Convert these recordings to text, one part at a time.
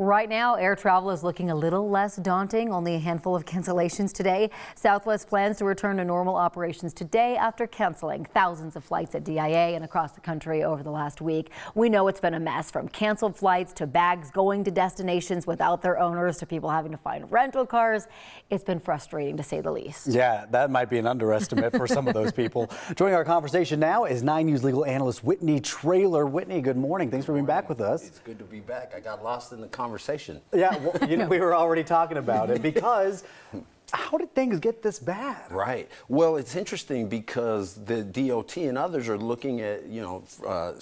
Right now, air travel is looking a little less daunting. Only a handful of cancellations today. Southwest plans to return to normal operations today after canceling thousands of flights at DIA and across the country over the last week. We know it's been a mess, from canceled flights to bags going to destinations without their owners to people having to find rental cars. It's been frustrating, to say the least. Yeah, that might be an underestimate for some of those people. Joining our conversation now is 9 News legal analyst Whitney Traylor. Whitney, good morning. Thanks for being back with us. It's good to be back. I got lost in the conversation. Yeah, well, we were already talking about it because how did things get this bad? Right. Well, it's interesting because the DOT and others are looking at,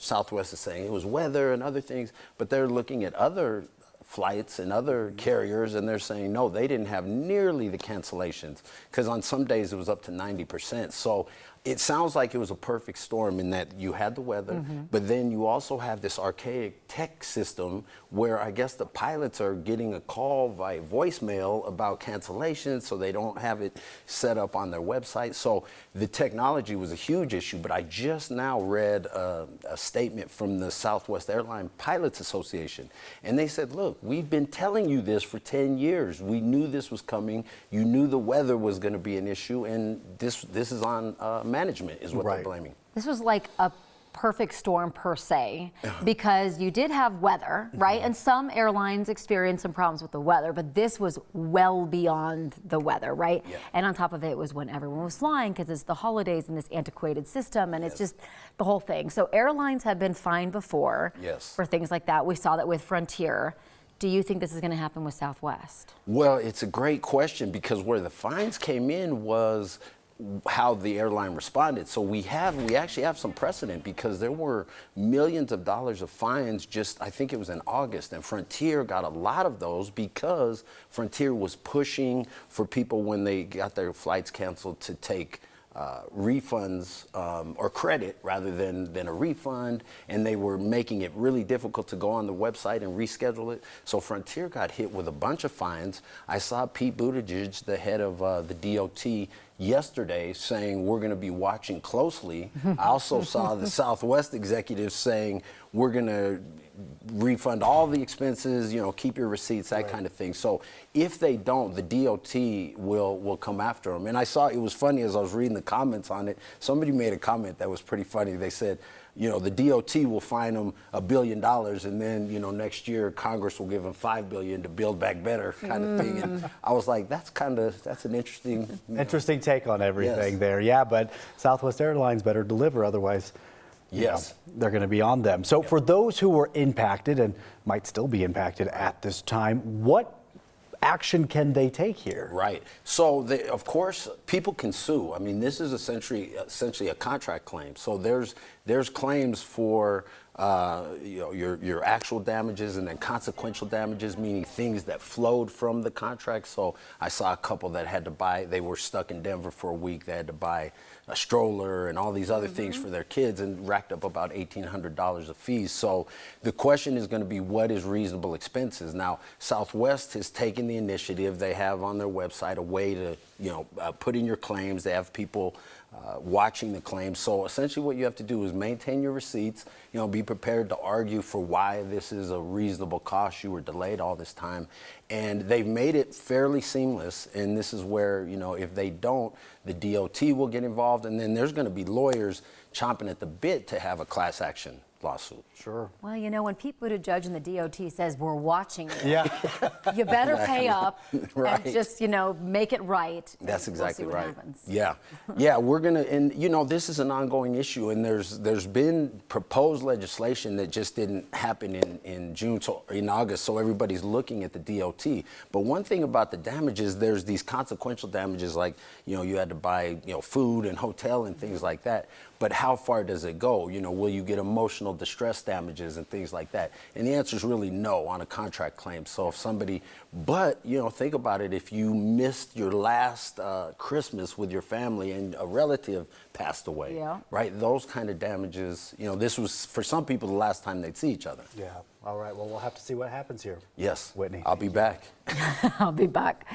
Southwest is saying it was weather and other things, but they're looking at other flights and other carriers, and they're saying, no, they didn't have nearly the cancellations, because on some days it was up to 90%. So it sounds like it was a perfect storm in that you had the weather, but then you also have this archaic tech system where I guess the pilots are getting a call via voicemail about cancellations, so they don't have it set up on their website. So the technology was a huge issue, but I just now read a statement from the Southwest Airlines Pilots Association, and they said, look, we've been telling you this for 10 years. We knew this was coming. You knew the weather was going to be an issue, and this is on management is what they're blaming. This was like a perfect storm per se, because you did have weather, right? And some airlines experienced some problems with the weather, but this was well beyond the weather, right? Yeah. And on top of it was when everyone was flying, because it's the holidays and this antiquated system, and it's just the whole thing. So airlines have been fined before for things like that. We saw that with Frontier. Do you think this is going to happen with Southwest? Well, it's a great question, because where the fines came in was how the airline responded. So we actually have some precedent, because there were millions of dollars of fines just, I think it was in August, and Frontier got a lot of those because Frontier was pushing for people when they got their flights canceled to take refunds or credit rather than a refund, and they were making it really difficult to go on the website and reschedule it. So Frontier got hit with a bunch of fines. I saw Pete Buttigieg, the head of the DOT, yesterday saying we're going to be watching closely. I also saw the Southwest executives saying we're going to refund all the expenses, keep your receipts, that kind of thing. So if they don't, the DOT will come after them. And I saw, it was funny as I was reading the comments on it, somebody made a comment that was pretty funny. They said, the DOT will fine them $1 billion, and then, next year Congress will give them $5 billion to build back better, kind of thing. And I was like, that's an interesting take on everything there. Yeah, but Southwest Airlines better deliver, otherwise they're going to be on them. So for those who were impacted and might still be impacted at this time, what action can they take here? Right. So, of course, people can sue. I mean, this is essentially a contract claim. So there's claims for your actual damages, and then consequential damages, meaning things that flowed from the contract. So I saw a couple that had to buy, they were stuck in Denver for a week, they had to buy a stroller and all these other things for their kids, and racked up about $1,800 of fees. So the question is going to be, what is reasonable expenses? Now, Southwest has taken the initiative. They have on their website a way to put in your claims. They have people watching the claims. So essentially what you have to do is maintain your receipts, be prepared to argue for why this is a reasonable cost. You were delayed all this time, and they've made it fairly seamless. And this is where, if they don't, the DOT will get involved, and then there's going to be lawyers chomping at the bit to have a class action lawsuit. Sure. Well, when Pete Buttigieg and the DOT says we're watching you, you better pay up and just, make it right. That's exactly we'll see what right. happens. Yeah, we're gonna, and this is an ongoing issue, and there's been proposed legislation that just didn't happen in June, so in August, so everybody's looking at the DOT. But one thing about the damages, there's these consequential damages, like you had to buy food and hotel and things like that. But how far does it go? Will you get emotional distress damages and things like that? And the answer is really no on a contract claim. So if somebody, but think about it, if you missed your last Christmas with your family and a relative passed away, right? Those kind of damages, this was for some people the last time they'd see each other. Yeah. All right. Well, we'll have to see what happens here. Yes. Whitney. I'll be back. I'll be back.